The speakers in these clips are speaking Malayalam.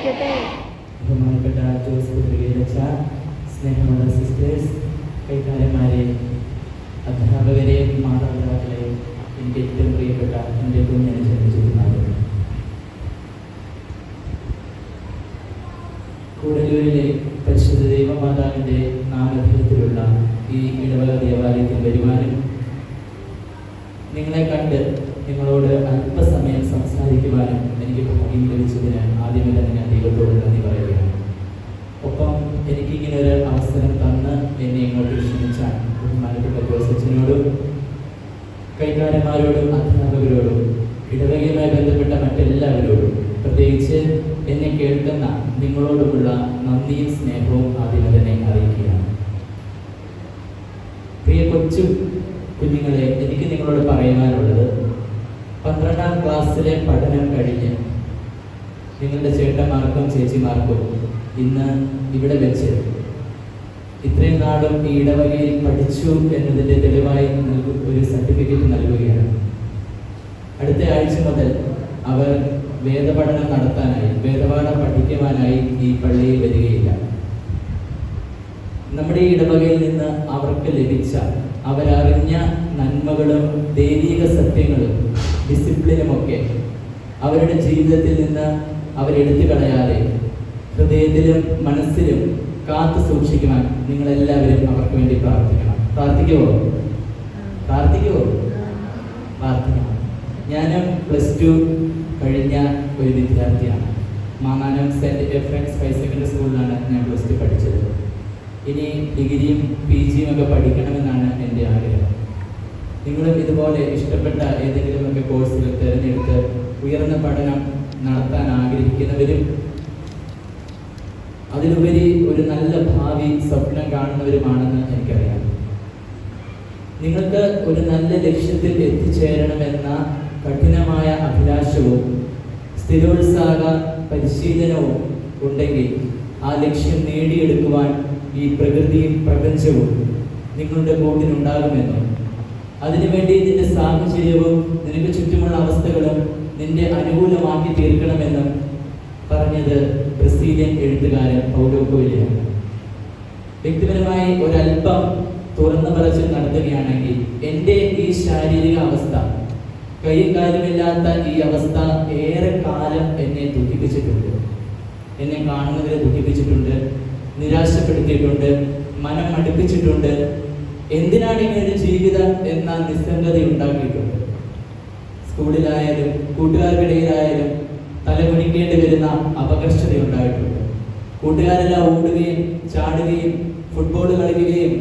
ബഹുമാനപ്പെട്ട ജോസ് കുതിരയിലച്ച, സ്നേഹമുള്ള സിസ്റ്റേഴ്സ്, കൈക്കാരന്മാരെ, അധ്യാപകരെ, മാതാപിതാക്കളെ, എനിക്ക് ഏറ്റവും പ്രിയപ്പെട്ട എൻ്റെ കുഞ്ഞിനെ ജനിച്ചിരുന്നത് കൂടല്ലൂരിലെ പരിശുദ്ധ ദൈവമാതാവിൻ്റെ നാമധേയത്തിലുള്ള ഈ ഇടവക ദേവാലയത്തിൽ വരുവാനും നിങ്ങളെ കണ്ട് നിങ്ങളോട് അല്പസമയം സംസാരിക്കുവാനും എനിക്ക് ഭാഗ്യം ലഭിച്ചതിന് ആദ്യമേ തന്നെ ഞാൻ ദൈവത്തോട് നന്ദി പറയുകയാണ്. ഒപ്പം എനിക്കിങ്ങനെ ഒരു അവസരം തന്ന് എന്നെ ഇങ്ങോട്ട് ക്ഷണിച്ച ബഹുമാനപ്പെട്ട ജോസച്ചനോടും കൈക്കാരന്മാരോടും അധ്യാപകരോടും ഇടവകയുമായി ബന്ധപ്പെട്ട മറ്റെല്ലാവരോടും പ്രത്യേകിച്ച് എന്നെ കേൾക്കുന്ന നിങ്ങളോടുമുള്ള നന്ദിയും സ്നേഹവും ആദ്യമേ തന്നെ അറിയിക്കുകയാണ്. പ്രിയ കൊച്ചു കുഞ്ഞുങ്ങളെ, എനിക്ക് നിങ്ങളോട് പറയുവാനുള്ളത്, 12ാം ക്ലാസ്സിലെ പഠനം കഴിഞ്ഞ് നിങ്ങളുടെ ചേട്ടന്മാർക്കും ചേച്ചിമാർക്കും ഇന്ന് ഇവിടെ വെച്ച് ഇത്രയും നാളും ഈ ഇടവകയിൽ പഠിച്ചു എന്നതിൻ്റെ തെളിവായി ഒരു സർട്ടിഫിക്കറ്റ് നൽകുകയാണ്. അടുത്ത ആഴ്ച മുതൽ അവർ വേദപഠനം നടത്താനായി, വേദപാഠം പഠിക്കുവാനായി ഈ പള്ളിയിൽ വരികയില്ല. നമ്മുടെ ഈ ഇടവകയിൽ നിന്ന് അവർക്ക് ലഭിച്ച, അവരറിഞ്ഞ നന്മകളും ദൈവിക സത്യങ്ങളും ഡിസിപ്ലിനുമൊക്കെ അവരുടെ ജീവിതത്തിൽ നിന്ന് അവരെടുത്തു കളയാതെ ഹൃദയത്തിലും മനസ്സിലും കാത്തു സൂക്ഷിക്കുവാൻ നിങ്ങളെല്ലാവരും അവർക്ക് വേണ്ടി പ്രാർത്ഥിക്കണം. പ്രാർത്ഥിക്കുമോ? പ്രാർത്ഥിക്കണം. ഞാനും +2 കഴിഞ്ഞ ഒരു വിദ്യാർത്ഥിയാണ്. മാങ്ങാനം സെൻറ്റ് എഫ്രൻസ് ഹയർ സെക്കൻഡറി സ്കൂളിലാണ് ഞാൻ +2 പഠിച്ചത്. ഇനി ഡിഗ്രിയും PGയും ഒക്കെ പഠിക്കണമെന്നാണ് എൻ്റെ ആഗ്രഹം. നിങ്ങളും ഇതുപോലെ ഇഷ്ടപ്പെട്ട ഏതെങ്കിലുമൊക്കെ കോഴ്സുകൾ തിരഞ്ഞെടുത്ത് ഉയർന്ന പഠനം നടത്താൻ ആഗ്രഹിക്കുന്നവരും അതിലുപരി ഒരു നല്ല ഭാവി സ്വപ്നം കാണുന്നവരുമാണെന്ന് എനിക്കറിയാം. നിങ്ങൾക്ക് ഒരു നല്ല ലക്ഷ്യത്തിൽ എത്തിച്ചേരണമെന്ന കഠിനമായ അഭിലാഷവും സ്ഥിരോത്സാഹ പരിശീലനവും ഉണ്ടെങ്കിൽ ആ ലക്ഷ്യം നേടിയെടുക്കുവാൻ ഈ പ്രകൃതിയും പ്രപഞ്ചവും നിങ്ങളുടെ കൂട്ടിനുണ്ടാകുമെന്നും അതിനുവേണ്ടി നിന്റെ സാഹചര്യവും നിനക്ക് ചുറ്റുമുള്ള അവസ്ഥകളും നിന്റെ അനുകൂലമാക്കി തീർക്കണമെന്നും പറഞ്ഞത് ബ്രസീലിയൻ എഴുത്തുകാരൻ പൗലോ കൊയ്ലോയാണ്. വ്യക്തിപരമായി ഒരല്പം തുറന്നു പറച്ചിൽ നടത്തുകയാണെങ്കിൽ, എൻ്റെ ഈ ശാരീരിക അവസ്ഥ, കൈയും കാലുമില്ലാത്ത ഈ അവസ്ഥ ഏറെ കാലം എന്നെ ദുഃഖിപ്പിച്ചിട്ടുണ്ട്. എന്നെ കാണുന്നവരെ ദുഃഖിപ്പിച്ചിട്ടുണ്ട്, നിരാശപ്പെടുത്തിയിട്ടുണ്ട്, മനം മടുപ്പിച്ചിട്ടുണ്ട്. എന്തിനാണ് ഇങ്ങനെ ഒരു ജീവിതം എന്ന നിസ്സംഗത ഉണ്ടാക്കിയിട്ടുണ്ട്. സ്കൂളിലായാലും കൂട്ടുകാർക്കിടയിലായാലും തലകുനിക്കേണ്ടി വരുന്ന അപകർഷത ഉണ്ടായിട്ടുണ്ട്. കൂട്ടുകാരെല്ലാം ഓടുകയും ചാടുകയും ഫുട്ബോൾ കളിക്കുകയും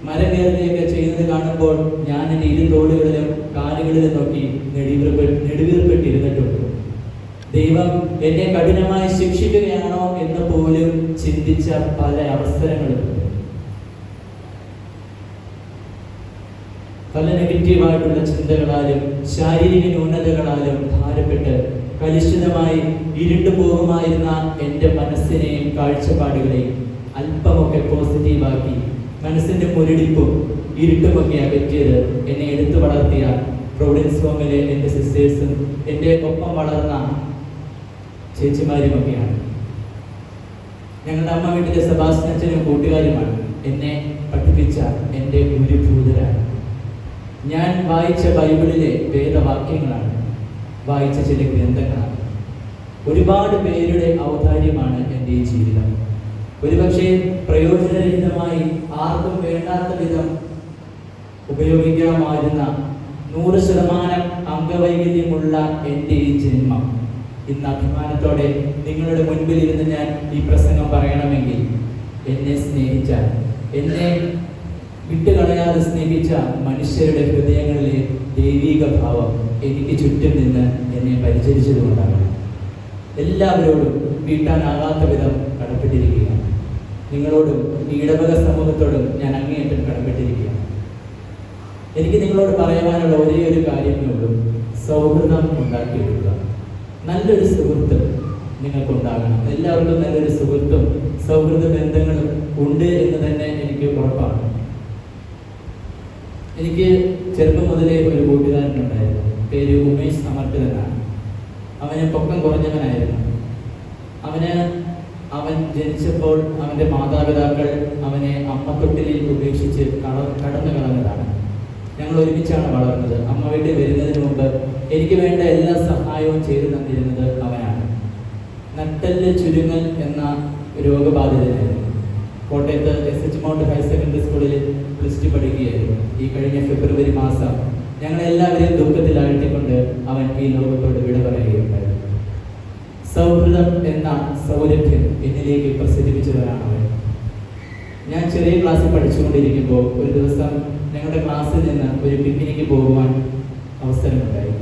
മരം കയറുകയൊക്കെ ചെയ്യുന്നത് കാണുമ്പോൾ ഞാൻ എൻ്റെ ഇരുതോളുകളിലും കാലുകളിലും നോക്കി നെടുവീർപ്പെട്ടിരുന്നിട്ടുണ്ട്. ദൈവം എന്നെ കഠിനമായി ശിക്ഷിക്കുകയാണോ എന്ന് പോലും ചിന്തിച്ച പല അവസരങ്ങളും, പല നെഗറ്റീവായിട്ടുള്ള ചിന്തകളാലും ശാരീരിക ന്യൂനതകളാലും ഭാരപ്പെട്ട് കലുഷിതമായി ഇരുണ്ടു പോകുമായിരുന്ന എൻ്റെ മനസ്സിനെയും കാഴ്ചപ്പാടുകളെയും അല്പമൊക്കെ പോസിറ്റീവാക്കി മനസ്സിൻ്റെ മുരടിപ്പും ഇരുട്ടുമൊക്കെ അകറ്റിയത് എന്നെ എടുത്തു വളർത്തിയ പ്രൊവിഡൻസ് ഹോമിലെ എൻ്റെ സിസ്റ്റേഴ്സും എൻ്റെ ഒപ്പം വളർന്ന ചേച്ചിമാരുമൊക്കെയാണ്. ഞങ്ങളുടെ അമ്മ വീട്ടിലെ സെബാസ്റ്റ്യനും കൂട്ടുകാരുമാണ് എന്നെ പഠിപ്പിച്ച എൻ്റെ ഗുരുഭൂതരാണ്. ഞാൻ വായിച്ച ബൈബിളിലെ വേദവാക്യങ്ങളാണ്, വായിച്ച ചില ഗ്രന്ഥങ്ങളാണ്. ഒരുപാട് പേരുടെ ഔദാര്യമാണ് എൻ്റെ ഈ ജീവിതം. ഒരുപക്ഷെ പ്രയോജനരഹിതമായി ആർക്കും വേണ്ടാത്ത വിധം ഉപയോഗിക്കാമായിരുന്ന 100% അംഗവൈകല്യമുള്ള എൻ്റെ ഈ ജന്മം ഇന്ന് അഭിമാനത്തോടെ നിങ്ങളുടെ മുൻപിൽ ഇരുന്ന് ഞാൻ ഈ പ്രസംഗം പറയണമെങ്കിൽ, എന്നെ സ്നേഹിച്ച, എന്നെ വിട്ടുകളയാതെ സ്നേഹിച്ച മനുഷ്യരുടെ ഹൃദയങ്ങളിലെ ദൈവിക ഭാവം എനിക്ക് ചുറ്റും നിന്ന് എന്നെ പരിചരിച്ചതുകൊണ്ടാണ്. എല്ലാവരോടും വീട്ടാനാകാത്ത വിധം കടപ്പെട്ടിരിക്കുകയാണ്. നിങ്ങളോടും ഈ ഇടവക സമൂഹത്തോടും ഞാൻ അങ്ങേയറ്റം കടപ്പെട്ടിരിക്കുകയാണ്. എനിക്ക് നിങ്ങളോട് പറയുവാനുള്ള ഒരേ ഒരു കാര്യമേ ഉള്ളൂ: സൗഹൃദം ഉണ്ടാക്കിയെടുക്കുക. നല്ലൊരു സുഹൃത്ത് നിങ്ങൾക്കുണ്ടാകണം. എല്ലാവർക്കും നല്ലൊരു സുഹൃത്തും സൗഹൃദ ബന്ധങ്ങളും ഉണ്ട് എന്ന് തന്നെ എനിക്ക് ഉറപ്പാണ്. എനിക്ക് ചെറുപ്പം മുതലേ ഒരു കൂട്ടുകാരനുണ്ടായിരുന്നു. പേര് ഉമേഷ് സമർപ്പിതനാണ്. അവന് പൊക്കം കുറഞ്ഞവനായിരുന്നു. അവൻ ജനിച്ചപ്പോൾ അവൻ്റെ മാതാപിതാക്കൾ അവനെ അമ്മത്തൊട്ടിലിൽ ഉപേക്ഷിച്ച് കടന്നു കളഞ്ഞതാണ്. ഞങ്ങൾ ഒരുമിച്ചാണ് വളർന്നത്. അമ്മ വീട്ടിൽ വരുന്നതിന് മുമ്പ് എനിക്ക് വേണ്ട എല്ലാ സഹായവും ചെയ്തു തന്നിരുന്നത് അവനാണ്. നട്ടെല്ല് ചുരുങ്ങൽ എന്ന രോഗബാധിതനായിരുന്നു. കോട്ടയത്ത് SH മൗണ്ട് ഹയർ സെക്കൻഡറി സ്കൂളിൽ +2 പഠിക്കുകയായിരുന്നു. ഈ കഴിഞ്ഞ ഫെബ്രുവരി മാസം ഞങ്ങളെല്ലാവരെയും ദുഃഖത്തിലാഴ്ത്തിക്കൊണ്ട് അവൻ ഈ ലോകത്തോട് വിട പറയുകയുണ്ടായിരുന്നു. സൗഹൃദം എന്ന സൗരഭ്യം എന്നിലേക്ക് പ്രസരിപ്പിച്ചവരാണ് അവൻ. ഞാൻ ചെറിയ ക്ലാസ്സിൽ പഠിച്ചുകൊണ്ടിരിക്കുമ്പോൾ ഒരു ദിവസം ഞങ്ങളുടെ ക്ലാസ്സിൽ നിന്ന് ഒരു പിക്നിക്ക് പോകുവാൻ അവസരമുണ്ടായി.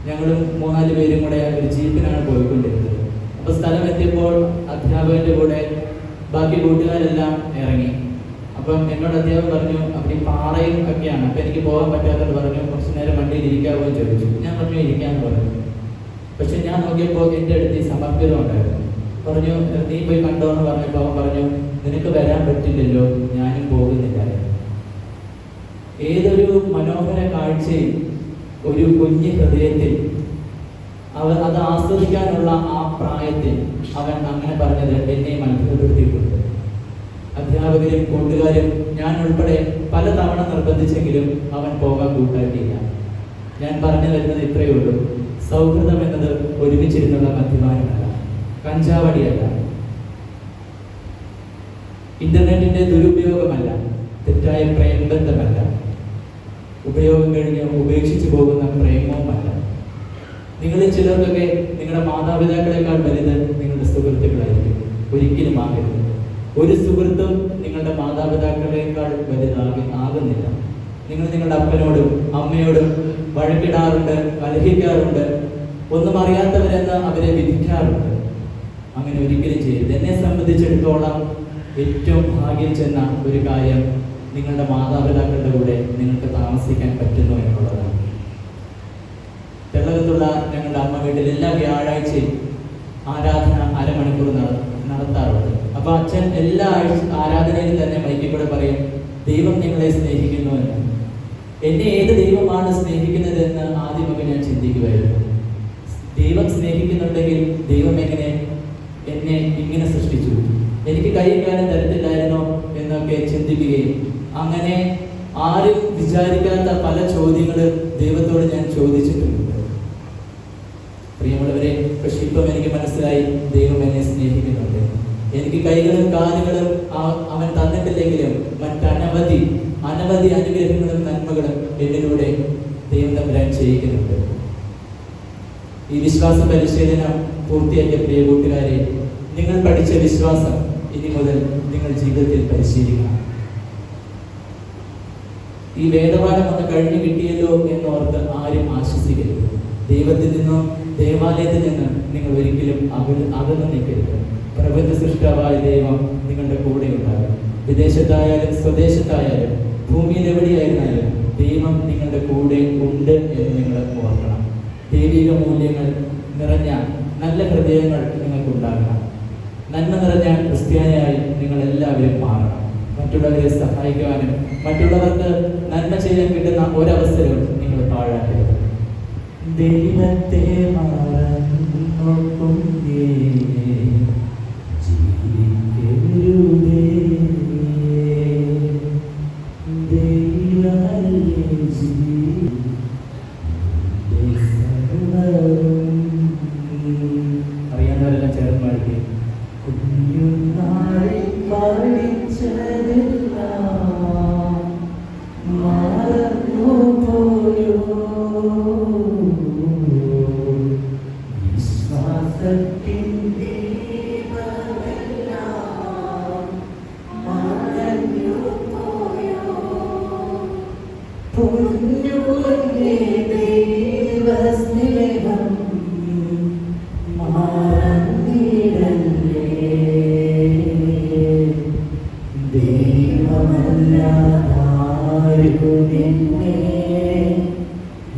ഞങ്ങളും 3-4 പേരും കൂടെ ഒരു ജീപ്പിനാണ് പോയിക്കൊണ്ടിരുന്നത്. അപ്പോൾ സ്ഥലം എത്തിയപ്പോൾ അധ്യാപകൻ്റെ കൂടെ ബാക്കി കൂട്ടുകാരെല്ലാം ഇറങ്ങി. അപ്പം എന്നോട് അധ്യാപകൻ പറഞ്ഞു, അവിടെ പാറയും ഒക്കെയാണ്, അപ്പം എനിക്ക് പോകാൻ പറ്റാത്തത് പറഞ്ഞു, കുറച്ച് നേരം വണ്ടിയിൽ ഇരിക്കാമോ എന്ന് ചോദിച്ചു. ഞാൻ പറഞ്ഞു ഇരിക്കാമെന്ന് പറഞ്ഞു. പക്ഷെ ഞാൻ നോക്കിയപ്പോൾ എൻ്റെ അടുത്ത് ഈ സമർപ്പിതം ഉണ്ടായിരുന്നു. പറഞ്ഞു നീ പോയി കണ്ടോ എന്ന് പറഞ്ഞപ്പോൾ അവൻ പറഞ്ഞു, നിനക്ക് വരാൻ പറ്റില്ലല്ലോ, ഞാനും പോകുന്നില്ല. ഏതൊരു മനോഹര കാഴ്ചയും ഒരു കുഞ്ഞു ഹൃദയത്തിൽ അത് ആസ്വദിക്കാനുള്ള ആ പ്രായത്തിൽ അവൻ അങ്ങനെ പറഞ്ഞത് എന്നെയും അത്ഭുതപ്പെടുത്തിയിട്ടുണ്ട്. അധ്യാപകരും കൂട്ടുകാരും ഞാൻ ഉൾപ്പെടെ പലതവണ നിർബന്ധിച്ചെങ്കിലും അവൻ പോകാൻ കൂട്ടാക്കിയില്ല. ഞാൻ പറഞ്ഞു വരുന്നത് ഇത്രയേ ഉള്ളൂ. സൗഹൃദം എന്നത് ഒരുമിച്ചിരുന്നുള്ള മദ്യപാനമല്ല, കഞ്ചാവടിയല്ല, ഇന്റർനെറ്റിന്റെ ദുരുപയോഗമല്ല, തെറ്റായ പ്രേമബന്ധമല്ല, ഉപയോഗം കഴിഞ്ഞ് ഉപേക്ഷിച്ചു പോകുന്ന പ്രേമവുമല്ല. നിങ്ങളിൽ ചിലർക്കൊക്കെ നിങ്ങളുടെ മാതാപിതാക്കളെക്കാൾ വലുത് നിങ്ങളുടെ സുഹൃത്തുക്കളായിരിക്കും. ഒരിക്കലും ആകരുത്. ഒരു സുഹൃത്തും നിങ്ങളുടെ മാതാപിതാക്കളെക്കാൾ വലുതാകുന്നില്ല. നിങ്ങൾ നിങ്ങളുടെ അപ്പനോടും അമ്മയോടും വഴക്കിടാറുണ്ട്, കലഹിക്കാറുണ്ട്, ഒന്നും അറിയാത്തവരെന്ന് അവരെ വിധിക്കാറുണ്ട്. അങ്ങനെ ഒരിക്കലും ചെയ്യരുത്. എന്നെ സംബന്ധിച്ചിടത്തോളം ഏറ്റവും ഭാഗ്യം ചെന്ന ഒരു കാര്യം നിങ്ങളുടെ മാതാപിതാക്കളുടെ കൂടെ നിങ്ങൾക്ക് താമസിക്കാൻ പറ്റുന്നു എന്നുള്ളതാണ്. തെള്ളകത്തുള്ള ഞങ്ങളുടെ അമ്മ വീട്ടിൽ എല്ലാ വ്യാഴാഴ്ചയും ആരാധന അരമണിക്കൂർ നടത്താറുണ്ട്. അപ്പോൾ അച്ഛൻ എല്ലാ ആരാധനയിലും തന്നെ മൈക്കിൽ കൂടെ പറയും, ദൈവം നിങ്ങളെ സ്നേഹിക്കുന്നു എന്ന്. എന്നെ ഏത് ദൈവമാണ് സ്നേഹിക്കുന്നതെന്ന് ആദ്യമൊക്കെ ഞാൻ ചിന്തിക്കുമായിരുന്നു. ദൈവം സ്നേഹിക്കുന്നുണ്ടെങ്കിൽ ദൈവം എങ്ങനെ എന്നെ ഇങ്ങനെ സൃഷ്ടിച്ചു, എനിക്ക് കൈയും കാലം തരത്തില്ലായിരുന്നോ എന്നൊക്കെ ചിന്തിക്കുകയും അങ്ങനെ ആരും വിചാരിക്കാത്ത പല ചോദ്യങ്ങൾ ദൈവത്തോട് ഞാൻ ചോദിച്ചിട്ടുണ്ട്. പ്രിയമുള്ളവരെ, പക്ഷെ ഇപ്പം എനിക്ക് മനസ്സിലായി ദൈവം എന്നെ സ്നേഹിക്കുന്നുണ്ട്. എനിക്ക് കൈകളും കാലുകളും അവൻ തന്നിട്ടില്ലെങ്കിലും മറ്റനവധി അനുഗ്രഹങ്ങളും നന്മകളും എന്നിലൂടെ ദൈവം തമ്പുരാൻ ചെയ്യിക്കുന്നുണ്ട്. ഈ വിശ്വാസ പരിശീലനം പൂർത്തിയാക്കിയ പ്രിയ കൂട്ടുകാരെ, നിങ്ങൾ പഠിച്ച വിശ്വാസം ഇനി മുതൽ നിങ്ങൾ ജീവിതത്തിൽ പരിശീലിക്കണം. ഈ വേദപാഠം ഒന്ന് കഴിഞ്ഞു കിട്ടിയല്ലോ എന്നോർത്ത് ആരും ആശ്വസിക്കരുത്. ദൈവത്തിൽ നിന്നും ദേവാലയത്തിൽ നിന്നും നിങ്ങൾ ഒരിക്കലും അകന്നു നിൽക്കരുത്. പ്രപഞ്ച സൃഷ്ടാവായ ദൈവം നിങ്ങളുടെ കൂടെ ഉണ്ടാകും. വിദേശത്തായാലും സ്വദേശത്തായാലും ഭൂമിയിൽ എവിടെയായിരുന്നാലും ദൈവം നിങ്ങളുടെ കൂടെ ഉണ്ട് എന്ന് നിങ്ങൾ ഓർക്കണം. ദൈവിക മൂല്യങ്ങൾ നിറഞ്ഞ നല്ല ഹൃദയങ്ങൾ നിങ്ങൾക്കുണ്ടാകണം. നന്മ നിറഞ്ഞ ക്രിസ്ത്യാനിയായി നിങ്ങൾ എല്ലാവരും മാറണം. മറ്റുള്ളവരെ സഹായിക്കുവാനും മറ്റുള്ളവർക്ക് നന്മ ചെയ്യാൻ കിട്ടുന്ന ഒരവസരവും നിങ്ങൾ പാഴാക്കരുത്. ദൈവത്തെ അറിയാവുന്നവരെല്ലാം ചേർന്ന് പാടിക്കും.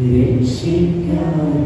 രക്ഷിക്കാൻ